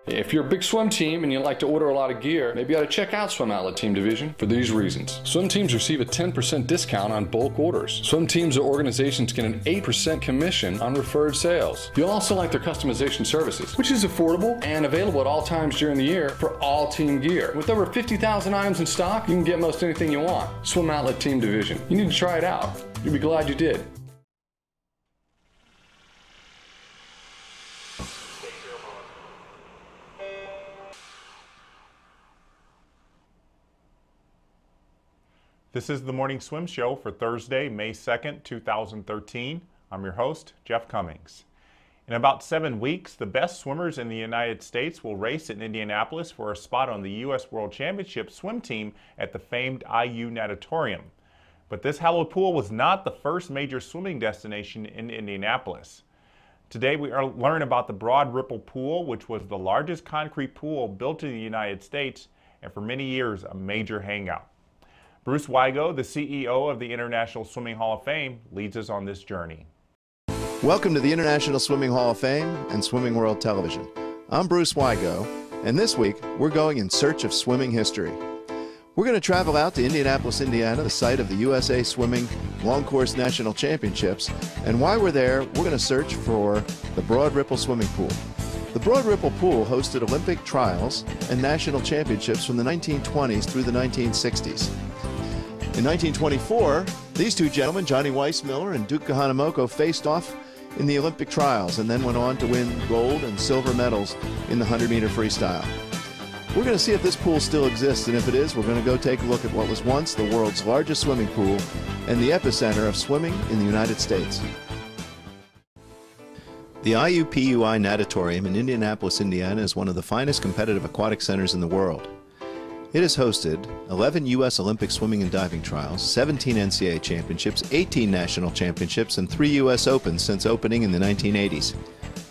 If you're a big swim team and you like to order a lot of gear, maybe you ought to check out Swim Outlet Team Division for these reasons. Swim teams receive a 10% discount on bulk orders. Swim teams or organizations get an 8% commission on referred sales. You'll also like their customization services, which is affordable and available at all times during the year for all team gear. With over 50,000 items in stock, you can get most anything you want. Swim Outlet Team Division. You need to try it out. You'll be glad you did. This is the Morning Swim Show for Thursday, May 2nd, 2013. I'm your host, Jeff Cummings. In about 7 weeks, the best swimmers in the United States will race in Indianapolis for a spot on the U.S. World Championship swim team at the famed IU Natatorium. But this hallowed pool was not the first major swimming destination in Indianapolis. Today we learn about the Broad Ripple Pool, which was the largest concrete pool built in the United States and for many years a major hangout. Bruce Wigo, the CEO of the International Swimming Hall of Fame, leads us on this journey. Welcome to the International Swimming Hall of Fame and Swimming World Television. I'm Bruce Wigo, and this week we're going in search of swimming history. We're going to travel out to Indianapolis, Indiana, the site of the USA Swimming Long Course National Championships, and while we're there, we're going to search for the Broad Ripple Swimming Pool. The Broad Ripple Pool hosted Olympic trials and national championships from the 1920s through the 1960s. In 1924, these two gentlemen, Johnny Weissmuller and Duke Kahanamoku, faced off in the Olympic trials and then went on to win gold and silver medals in the 100-meter freestyle. We're going to see if this pool still exists, and if it is, we're going to go take a look at what was once the world's largest swimming pool and the epicenter of swimming in the United States. The IUPUI Natatorium in Indianapolis, Indiana is one of the finest competitive aquatic centers in the world. It has hosted 11 U.S. Olympic swimming and diving trials, 17 NCAA championships, 18 national championships, and 3 U.S. Opens since opening in the 1980s.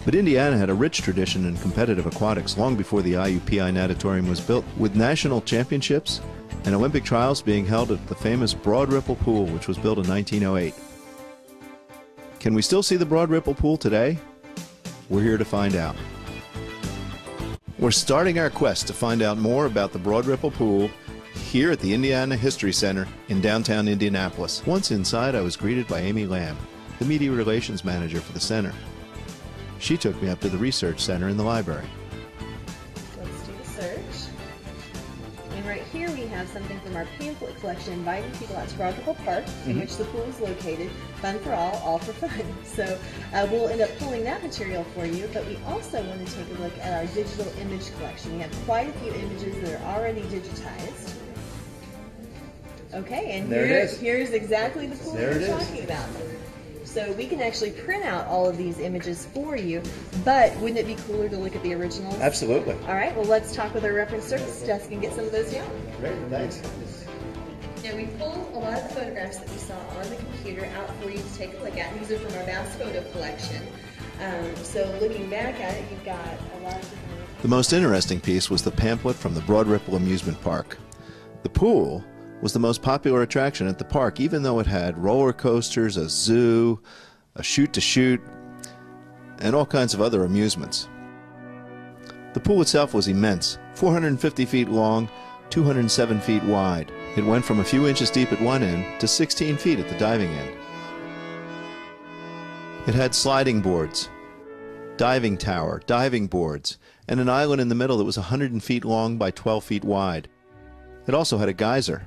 But Indiana had a rich tradition in competitive aquatics long before the IUPUI Natatorium was built, with national championships and Olympic trials being held at the famous Broad Ripple Pool, which was built in 1908. Can we still see the Broad Ripple Pool today? We're here to find out. We're starting our quest to find out more about the Broad Ripple Pool here at the Indiana History Center in downtown Indianapolis. Once inside, I was greeted by Amy Lamb, the media relations manager for the center. She took me up to the research center in the library. Let's do the search. And right here we have something from our pamphlet collection inviting people out to Broad Ripple Park, in which the pool is located. Fun for all for fun. So we'll end up pulling that material for you, but we also want to take a look at our digital image collection. We have quite a few images that are already digitized. Okay, and here's exactly the pool we're talking about. So we can actually print out all of these images for you, but wouldn't it be cooler to look at the originals? Absolutely. All right, well, let's talk with our reference service desk and get some of those down. Great, thanks. Now, we pulled a lot of the photographs that we saw on the computer out for you to take a look at. These are from our vast photo collection. So looking back at it, you've got a lot of different... The most interesting piece was the pamphlet from the Broad Ripple Amusement Park. The pool was the most popular attraction at the park, even though it had roller coasters, a zoo, a shoot-to-shoot, and all kinds of other amusements. The pool itself was immense, 450 feet long, 207 feet wide. It went from a few inches deep at one end to 16 feet at the diving end. It had sliding boards, diving tower, diving boards, and an island in the middle that was 100 feet long by 12 feet wide. It also had a geyser.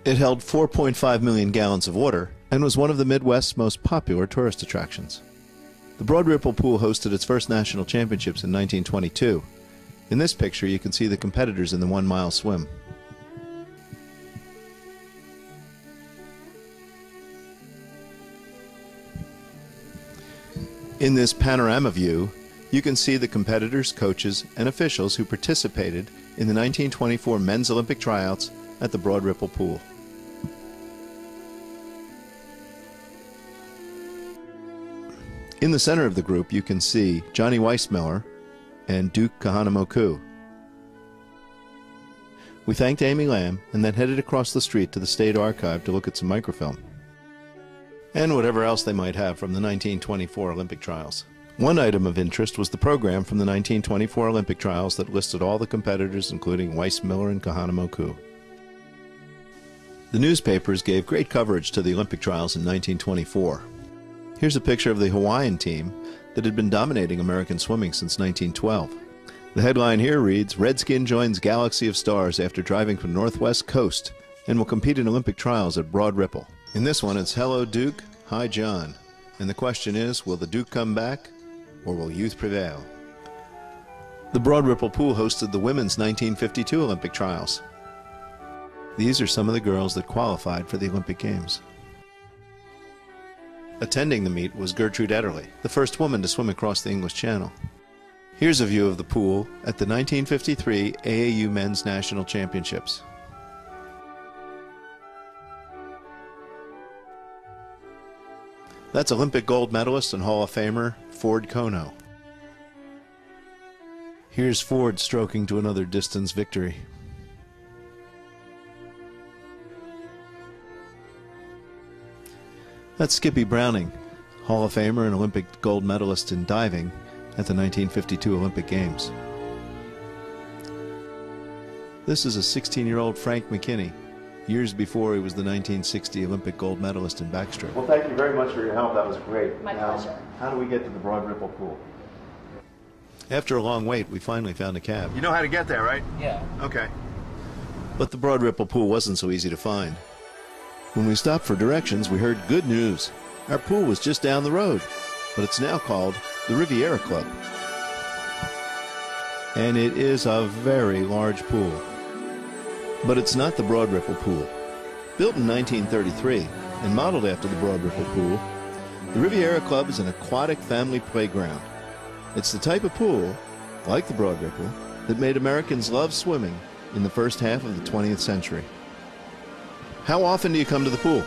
It held 4.5 million gallons of water and was one of the Midwest's most popular tourist attractions. The Broad Ripple Pool hosted its first national championships in 1922. In this picture, you can see the competitors in the 1-mile swim. In this panorama view, you can see the competitors, coaches, and officials who participated in the 1924 men's Olympic tryouts at the Broad Ripple Pool. In the center of the group, you can see Johnny Weissmuller and Duke Kahanamoku. We thanked Amy Lamb and then headed across the street to the State Archive to look at some microfilm and whatever else they might have from the 1924 Olympic trials. One item of interest was the program from the 1924 Olympic trials that listed all the competitors, including Weissmuller and Kahanamoku. The newspapers gave great coverage to the Olympic trials in 1924. Here's a picture of the Hawaiian team that had been dominating American swimming since 1912. The headline here reads, "Redskin joins Galaxy of Stars after driving from Northwest Coast and will compete in Olympic trials at Broad Ripple." In this one, it's "Hello Duke, hi John." And the question is, will the Duke come back or will youth prevail? The Broad Ripple Pool hosted the women's 1952 Olympic trials. These are some of the girls that qualified for the Olympic Games. Attending the meet was Gertrude Ederle, the first woman to swim across the English Channel. Here's a view of the pool at the 1953 AAU Men's National Championships. That's Olympic gold medalist and Hall of Famer Ford Kono. Here's Ford stroking to another distance victory. That's Skippy Browning, Hall of Famer and Olympic gold medalist in diving at the 1952 Olympic Games. This is a 16-year-old Frank McKinney, years before he was the 1960 Olympic gold medalist in backstroke. Well, thank you very much for your help. That was great. My pleasure. How do we get to the Broad Ripple Pool? After a long wait, we finally found a cab. You know how to get there, right? Yeah. Okay. But the Broad Ripple Pool wasn't so easy to find. When we stopped for directions, we heard good news. Our pool was just down the road, but it's now called the Riviera Club. And it is a very large pool. But it's not the Broad Ripple Pool. Built in 1933 and modeled after the Broad Ripple Pool, the Riviera Club is an aquatic family playground. It's the type of pool, like the Broad Ripple, that made Americans love swimming in the first half of the 20th century. How often do you come to the pool?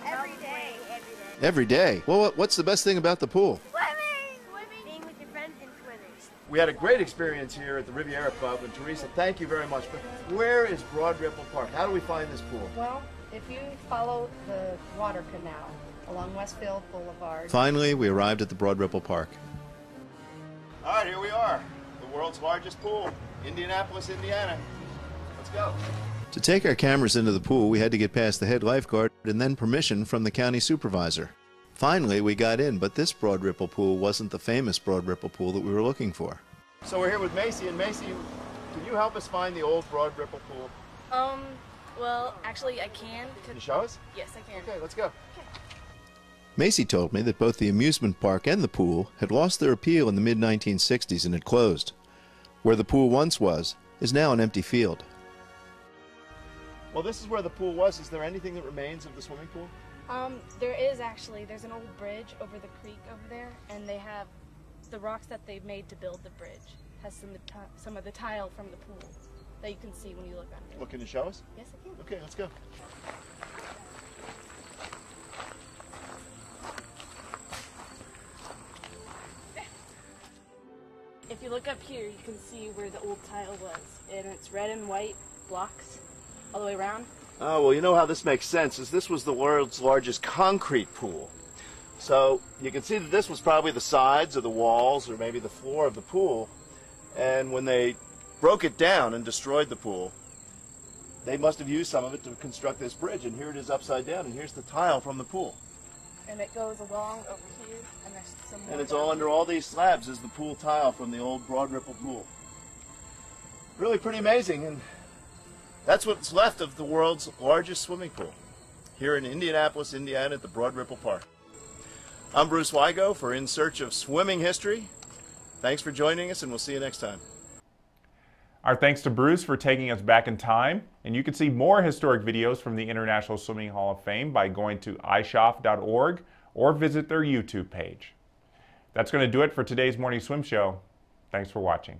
Every day. Every day? Well, what's the best thing about the pool? Swimming. Being with your friends and swimming. We had a great experience here at the Riviera Club, and Teresa, thank you very much. But where is Broad Ripple Park? How do we find this pool? Well, if you follow the water canal along Westfield Boulevard. Finally, we arrived at the Broad Ripple Park. All right, here we are. The world's largest pool, Indianapolis, Indiana. Let's go. To take our cameras into the pool, we had to get past the head lifeguard and then permission from the county supervisor. Finally, we got in, but this Broad Ripple Pool wasn't the famous Broad Ripple Pool that we were looking for. So we're here with Macy, and Macy, can you help us find the old Broad Ripple Pool? Well, actually I can. Can you show us? Yes, I can. Okay, let's go. Macy told me that both the amusement park and the pool had lost their appeal in the mid-1960s and had closed. Where the pool once was is now an empty field. Well, this is where the pool was. Is there anything that remains of the swimming pool? There's an old bridge over the creek over there, and they have the rocks that they made to build the bridge. Has some of the tile from the pool that you can see when you look under. Well, can you show us? Yes, I can. Okay, let's go. If you look up here, you can see where the old tile was, and it's red and white blocks all the way around. Oh, well, you know how this makes sense, is this was the world's largest concrete pool. So you can see that this was probably the sides or the walls or maybe the floor of the pool. And when they broke it down and destroyed the pool, they must have used some of it to construct this bridge. And here it is upside down, and here's the tile from the pool. And it goes along over here, and there's some more. And it's all under all these slabs is the pool tile from the old Broad Ripple Pool. Really pretty amazing, and that's what's left of the world's largest swimming pool here in Indianapolis, Indiana at the Broad Ripple Park. I'm Bruce Wigo for In Search of Swimming History. Thanks for joining us, and we'll see you next time. Our thanks to Bruce for taking us back in time, and you can see more historic videos from the International Swimming Hall of Fame by going to ishof.org or visit their YouTube page. That's going to do it for today's Morning Swim Show. Thanks for watching.